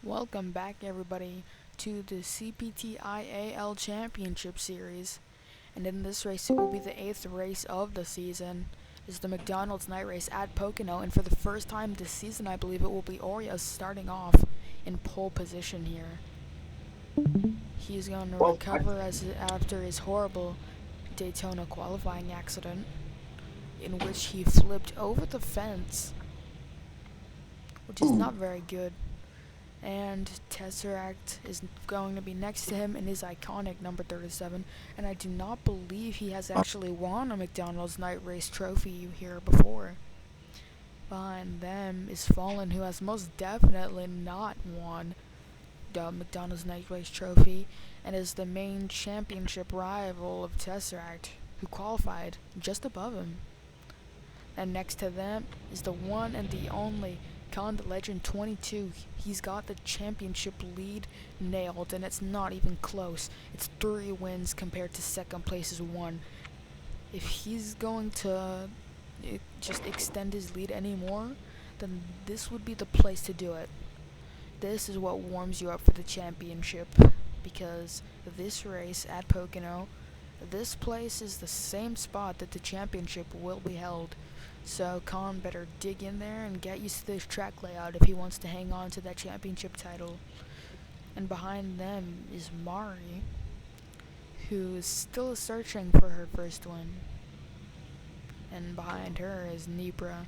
Welcome back, everybody, to the CPTIAL Championship Series. And in this race, it will be the 8th race of the season. It's the McDonald's night race at Pocono, and for the first time this season, I believe it will be Oreo starting off in pole position here. He's going to Well, recover after his horrible Daytona qualifying accident, in which he flipped over the fence, which is not very good. And Tesseract is going to be next to him in his iconic number 37, and I do not believe he has actually won a McDonald's night race trophy here before. Behind them is Fallen, who has most definitely not won the McDonald's night race trophy, and is the main championship rival of Tesseract, who qualified just above him. And next to them is the one and the only Con the Legend 22. He's got the championship lead nailed, and it's not even close. It's 3 wins compared to second place's 1. If he's going to just extend his lead anymore, then this would be the place to do it. This is what warms you up for the championship, because this race at Pocono, this place is the same spot that the championship will be held. So Khan better dig in there and get used to this track layout if he wants to hang on to that championship title. And behind them is Mari, who is still searching for her first win. And behind her is Nibra,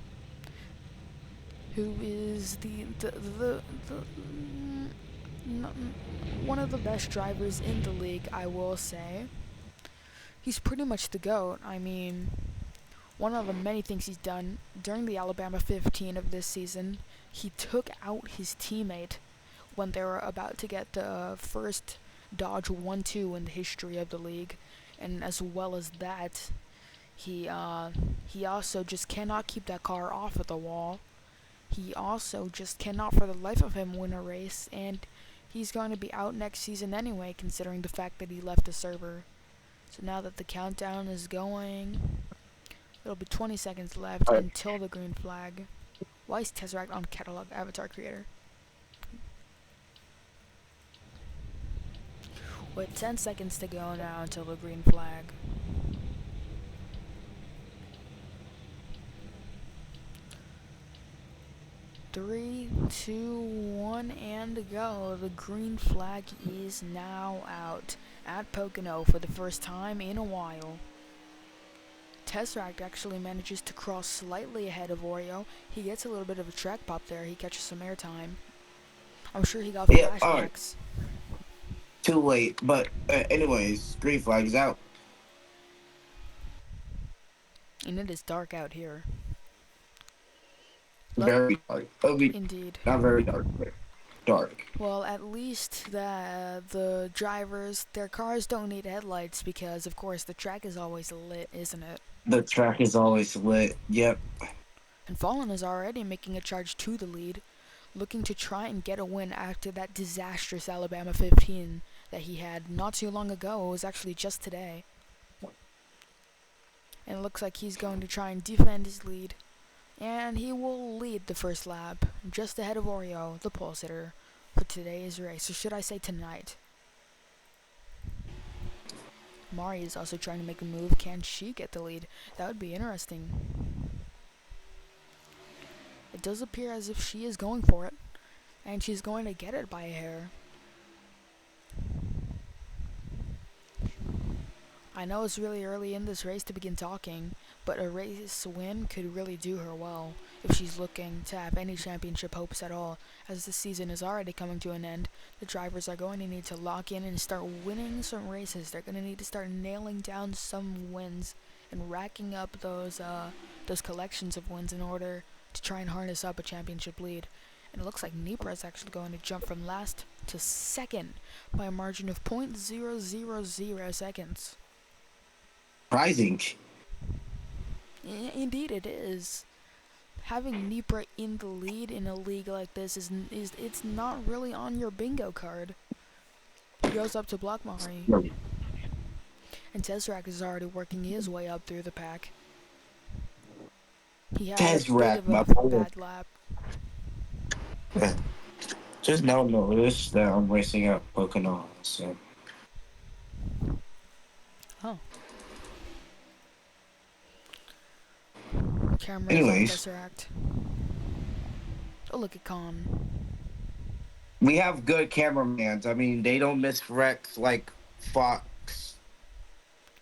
who is one of the best drivers in the league, I will say. He's pretty much the GOAT. I mean, one of the many things he's done during the Alabama 15 of this season, he took out his teammate when they were about to get the first Dodge 1-2 in the history of the league. And as well as that, he also just cannot keep that car off of the wall. He also just cannot for the life of him win a race, and he's going to be out next season anyway, considering the fact that he left the server. So now that the countdown is going, it'll be 20 seconds left all right. until the green flag. Why is Tesseract on Catalog Avatar Creator? With 10 seconds to go now until the green flag. Three, two, one, and go. The green flag is now out at Pocono for the first time in a while. Tesseract actually manages to cross slightly ahead of Oreo. He gets a little bit of a track pop there. He catches some airtime. I'm sure he got Yeah, all right. flashbacks. Too late. But anyways, green flag is out. And it is dark out here. Very dark. It'll be Indeed. not very dark, but dark. Well, at least the drivers, their cars don't need headlights because, of course, the track is always lit, isn't it? The track is always lit. Yep. And Fallen is already making a charge to the lead, looking to try and get a win after that disastrous Alabama 15 that he had not too long ago. It was actually just today. And it looks like he's going to try and defend his lead. And he will lead the first lap, just ahead of Oreo, the pole sitter, for today's race, or should I say tonight. Mari is also trying to make a move. Can she get the lead? That would be interesting. It does appear as if she is going for it, and she's going to get it by a hair. I know it's really early in this race to begin talking, but a race win could really do her well if she's looking to have any championship hopes at all. As the season is already coming to an end, the drivers are going to need to lock in and start winning some races. They're going to need to start nailing down some wins and racking up those collections of wins in order to try and harness up a championship lead. And it looks like Nipra is actually going to jump from last to second by a margin of 0.000 seconds. Surprising. Indeed, it is. Having Nipra in the lead in a league like this is it's not really on your bingo card. He goes up to block Mari, and Tesseract is already working his way up through the pack. He had a bit Tesseract, of my a boy. bad lap. Just now notice that I'm racing at Pocono. So, Oh, cameras on anyways, Tesseract. Oh, look at Con. we have good cameramans. I mean, they don't miss wrecks like Fox,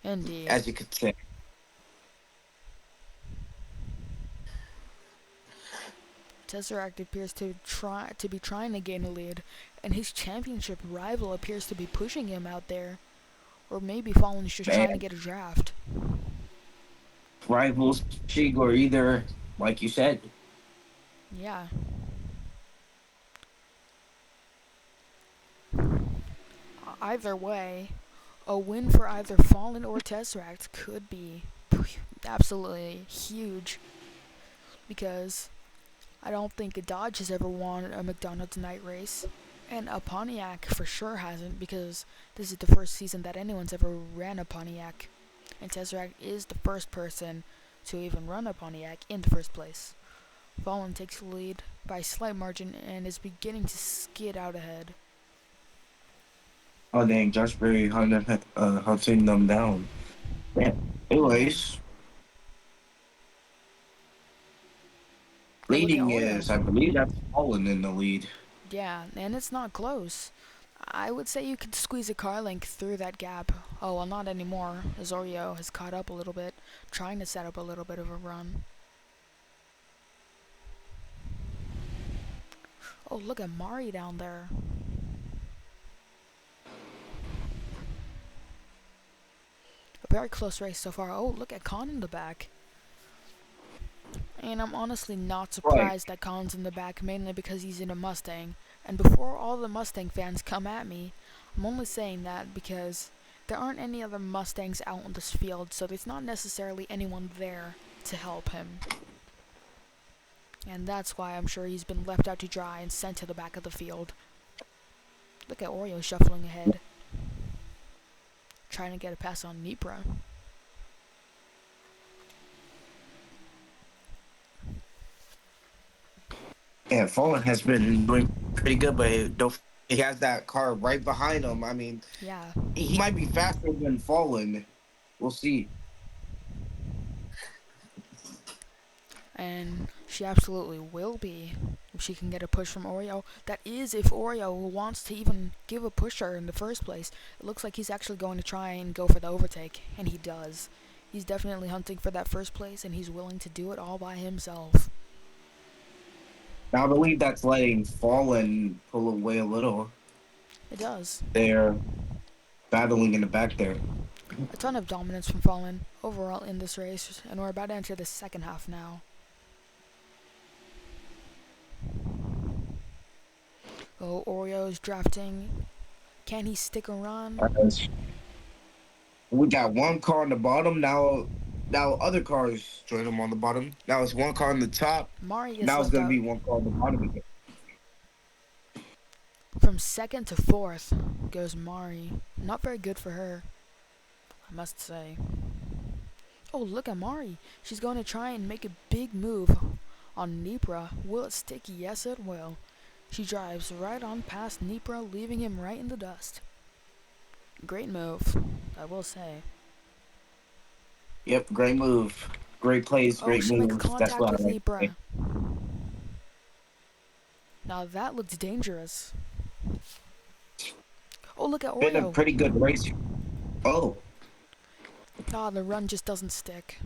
Indeed. as you could say. Tesseract appears to be trying to gain a lead, and his championship rival appears to be pushing him out there. Or maybe Fallen's just trying to Man, get a draft. rivals pushing or either, like you said, Yeah. Either way, a win for either Fallen or Tesseract could be absolutely huge, because I don't think a Dodge has ever won a McDonald's night race, and a Pontiac for sure hasn't, because this is the first season that anyone's ever ran a Pontiac, and Tesseract is the first person to even run a Pontiac in the first place. Fallen takes the lead by a slight margin and is beginning to skid out ahead. oh dang, Josh Berry hunting them down. Yeah. Yeah. Anyways, Oh, look at leading Oreo. is, I believe, that's Fallen in the lead. Yeah, and it's not close. I would say you could squeeze a car link through that gap. Oh, well, not anymore, as Oreo has caught up a little bit, trying to set up a little bit of a run. Oh, look at Mari down there. A very close race so far. Oh, look at Khan in the back. And I'm honestly not Right. surprised that Khan's in the back, mainly because he's in a Mustang. And before all the Mustang fans come at me, I'm only saying that because there aren't any other Mustangs out on this field, so there's not necessarily anyone there to help him. And that's why I'm sure he's been left out to dry and sent to the back of the field. Look at Oreo shuffling ahead, trying to get a pass on Nipra. Yeah, Fallen has been doing pretty good, but he has that car right behind him. I mean, Yeah, he might be faster than Fallen. We'll see. and she absolutely will be if she can get a push from Oreo. That is, if Oreo wants to even give a pusher in the first place. It looks like he's actually going to try and go for the overtake, and he does. He's definitely hunting for that first place, and he's willing to do it all by himself. Now, I believe that's letting Fallen pull away a little. It does. They're battling in the back there. A ton of dominance from Fallen overall in this race, and we're about to enter the second half now. Oh, Oreo's drafting. Can he stick a run? We got one car on the bottom. Now other cars join him on the bottom. Now it's one car on the top. Mari gets Now it's left gonna out. be one car on the bottom again. From second to fourth goes Mari. Not very good for her, I must say. Oh, look at Mari. She's going to try and make a big move on Nipra. Will it stick? Yes, it will. She drives right on past Nipra, leaving him right in the dust. Great move, I will say. Yep, great move. Great plays, Oh, great she makes moves. That's contact what I with like to say. Nipra. Now that looks dangerous. Oh, look at Been a Oreo. pretty good race. Oh, Ah, the run just doesn't stick.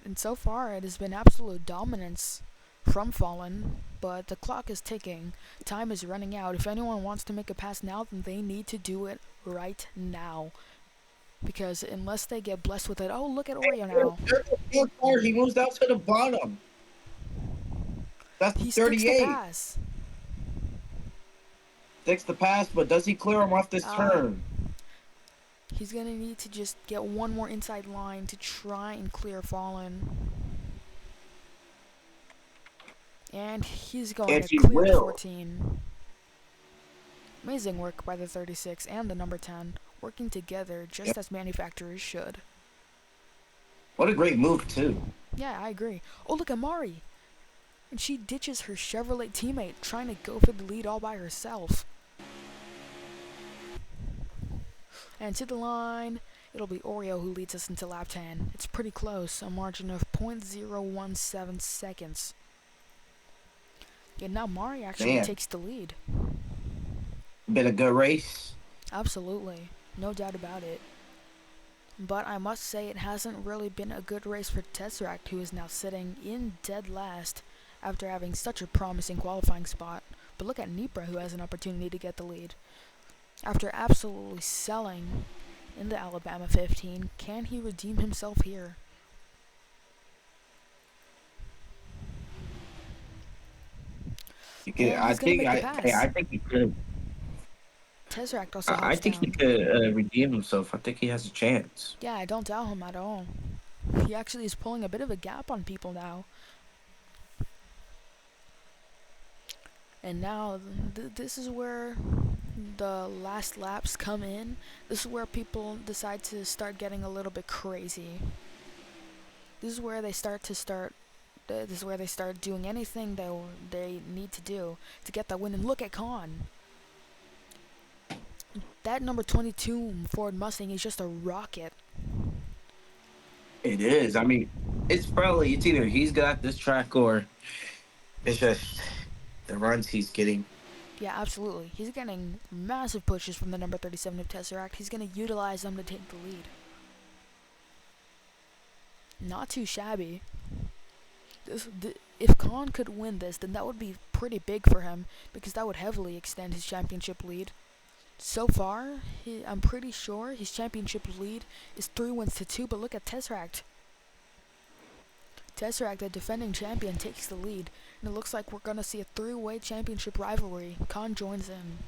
And so far, it has been absolute dominance from Fallen, but the clock is ticking. Time is running out. If anyone wants to make a pass now, then they need to do it right now. Because unless they get blessed with it, oh, look at Oreo now. there's a car. He moves down to the bottom. That's He sticks the 38. pass. Takes the pass, but does he clear him off this Uh, turn? he's gonna need to just get one more inside line to try and clear Fallen. And he's going And to he clear the will. 14. Amazing work by the 36 and the number 10, working together just Yep. as manufacturers should. What a great move too. Yeah, I agree. Oh, look at Mari. And she ditches her Chevrolet teammate trying to go for the lead all by herself. And to the line, it'll be Oreo who leads us into lap 10. It's pretty close, a margin of 0.017 seconds. Yeah, now Mari actually Man, takes the lead. been a good race. Absolutely, no doubt about it. But I must say it hasn't really been a good race for Tesseract, who is now sitting in dead last after having such a promising qualifying spot. But look at Nipra, who has an opportunity to get the lead. After absolutely selling in the Alabama 15, can he redeem himself here? And I he's gonna think make the I pass. think he could. Tesseract also I hops think he down. could redeem himself. I think he has a chance. Yeah, I don't doubt him at all. He actually is pulling a bit of a gap on people now. And now, this is where the last laps come in. This is where people decide to start getting a little bit crazy. This is where they start. This is where they start doing anything they need to do to get that win. And look at Khan. That number 22 Ford Mustang is just a rocket. It is. I mean, it's either he's got this track or it's just the runs he's getting. Yeah, absolutely. He's getting massive pushes from the number 37 of Tesseract. He's going to utilize them to take the lead. Not too shabby. If Khan could win this, then that would be pretty big for him because that would heavily extend his championship lead. So far, I'm pretty sure his championship lead is 3 wins to 2, but look at Tesseract. Tesseract, the defending champion, takes the lead, and it looks like we're going to see a 3-way championship rivalry. Khan joins in.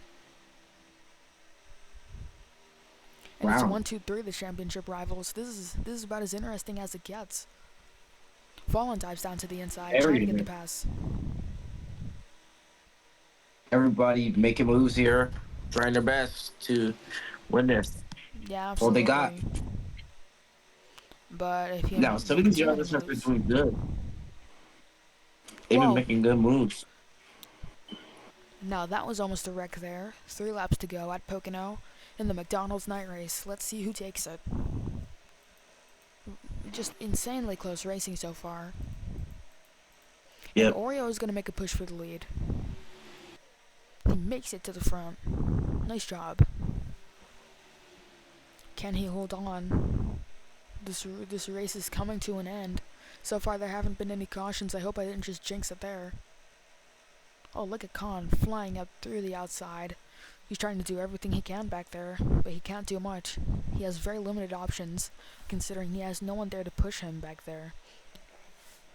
And it's Wow. 1-2-3, the championship rivals. This is about as interesting as it gets. Fallen dives down to the inside, trying to get the pass. Everybody making moves here, trying their best to win this. Yeah, Well, they got absolutely. But if he now. Some of makes these too many drivers have been moves, doing good. They've been well, making good moves. now that was almost a wreck there. 3 laps to go at Pocono in the McDonald's night race. Let's see who takes it. Just insanely close racing so far. And Yep. Oreo is going to make a push for the lead. He makes it to the front. Nice job. Can he hold on? This race is coming to an end. So far there haven't been any cautions. I hope I didn't just jinx it there. Oh, look at Khan flying up through the outside. He's trying to do everything he can back there, but he can't do much. He has very limited options, considering he has no one there to push him back there.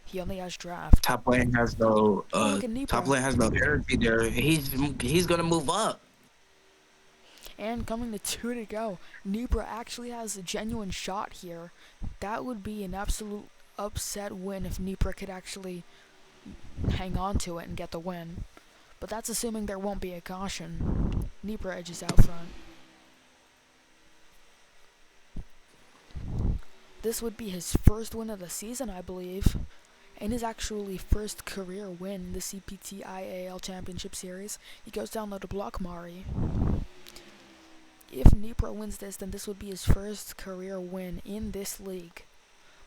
He only has draft. Top lane has no Oh, look at Nipra. energy there. He's gonna move up. And coming to 2 to go, Nipra actually has a genuine shot here. That would be an absolute upset win if Nipra could actually hang on to it and get the win. But that's assuming there won't be a caution. Nipra edges out front. This would be his first win of the season, I believe, and his actually first career win in the CPTIAL Championship Series. He goes down low to block Mari. If Nipra wins this, then this would be his first career win in this league.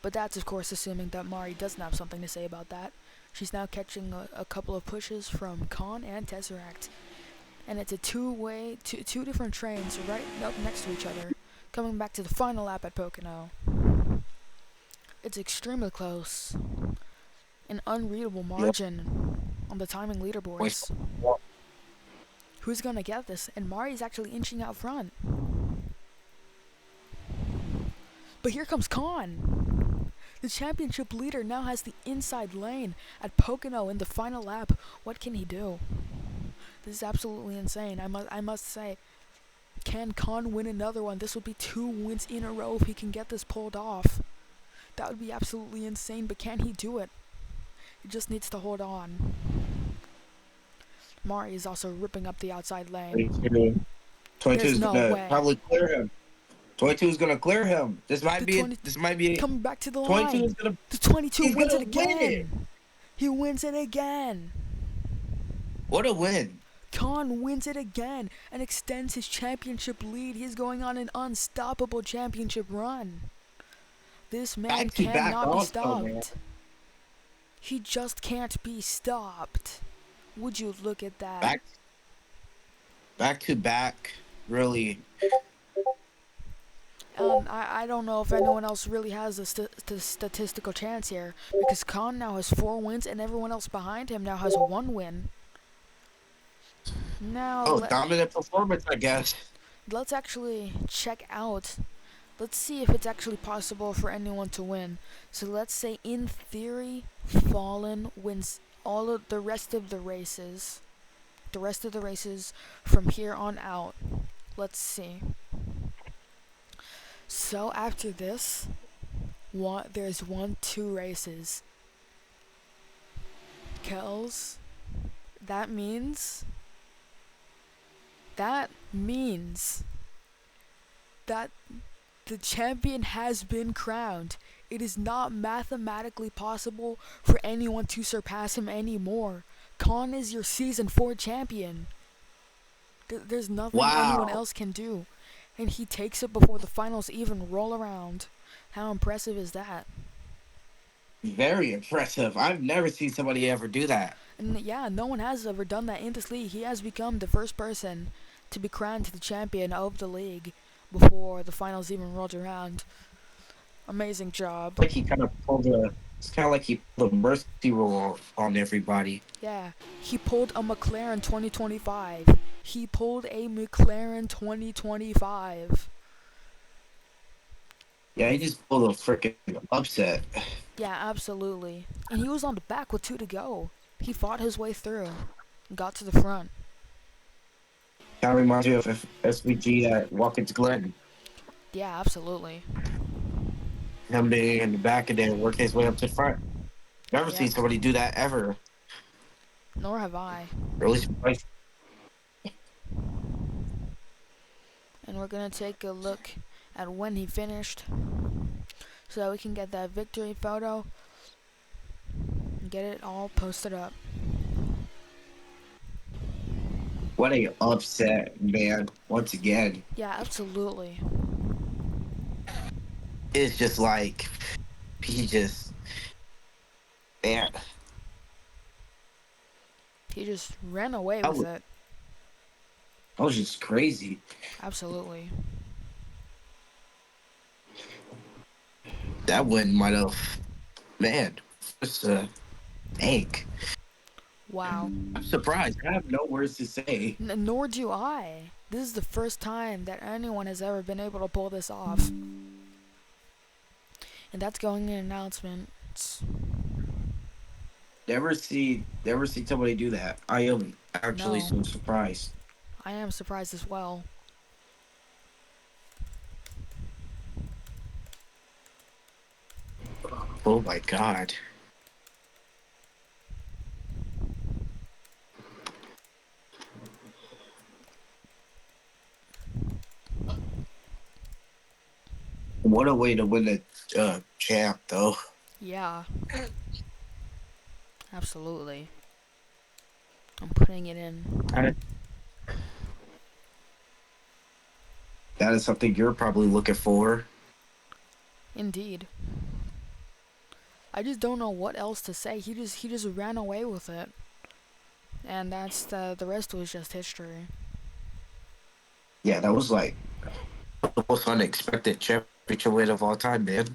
But that's of course assuming that Mari doesn't have something to say about that. She's now catching a couple of pushes from Khan and Tesseract. And it's a two-way, two different trains right up next to each other, coming back to the final lap at Pocono. It's extremely close. An unreadable margin on the timing leaderboards. Who's gonna get this? And Mari's actually inching out front. But here comes Khan. The championship leader now has the inside lane at Pocono in the final lap. What can he do? This is absolutely insane. I must say, can Khan win another one? This would be 2 wins in a row if he can get this pulled off. That would be absolutely insane, but can he do it? He just needs to hold on. Mari is also ripping up the outside lane. 22 There's is no gonna way. probably clear him. 22 is gonna clear him. This might be it. Coming back to the 22 line. is gonna. The 22 He's wins gonna it win it. again. He wins it again. What a win. Khan wins it again and extends his championship lead. He's going on an unstoppable championship run. This man Back to back cannot be also, man. stopped. He just can't be stopped. Would you look at that? Back back to back. Really. I don't know if anyone else really has a statistical chance here because Khan now has 4 wins and everyone else behind him now has 1 win. Now Oh, dominant performance, I guess. let's actually check out. Let's see if it's actually possible for anyone to win. So let's say in theory, Fallen wins all of the rest of the races. The rest of the races from here on out. Let's see. So after this, there's 2 races. Kells, that means that the champion has been crowned. It is not mathematically possible for anyone to surpass him anymore. Khan is your season 4 champion. There's nothing anyone Wow. else can do. And he takes it before the finals even roll around. How impressive is that? Very impressive. I've never seen somebody ever do that. And yeah, no one has ever done that in this league. He has become the first person to be crowned the champion of the league before the finals even rolled around. Amazing job. Like he kind of pulled a. It's kind of like he pulled a mercy rule on everybody. Yeah, he pulled a McLaren 2025. He pulled a McLaren 2025. Yeah, he just pulled a freaking upset. Yeah, absolutely. And he was on the back with 2 to go. He fought his way through and got to the front. Kind of reminds me of SVG at Watkins Glen. Yeah, absolutely. Him being in the back and then working his way up to the front. Never Yeah, seen somebody do that ever. nor have I. Really surprised. And we're gonna take a look at when he finished so that we can get that victory photo and get it all posted up. What a upset, man. Once again. Yeah, absolutely. It's just like he just man. He just ran away That with was, it. that was just crazy. Absolutely. That win might have man. Just tank. Wow. I'm surprised. I have no words to say. Nor do I. This is the first time that anyone has ever been able to pull this off. And that's going in announcements. Never see somebody do that. I am actually No, so surprised. I am surprised as well. Oh my god. What a way to win the champ, though. Yeah, absolutely. I'm putting it in. That that is something you're probably looking for. Indeed. I just don't know what else to say. He just ran away with it. And that's the rest was just history. Yeah, that was like the most unexpected championship win of all time, man.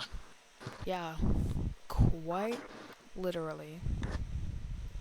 Yeah, quite literally.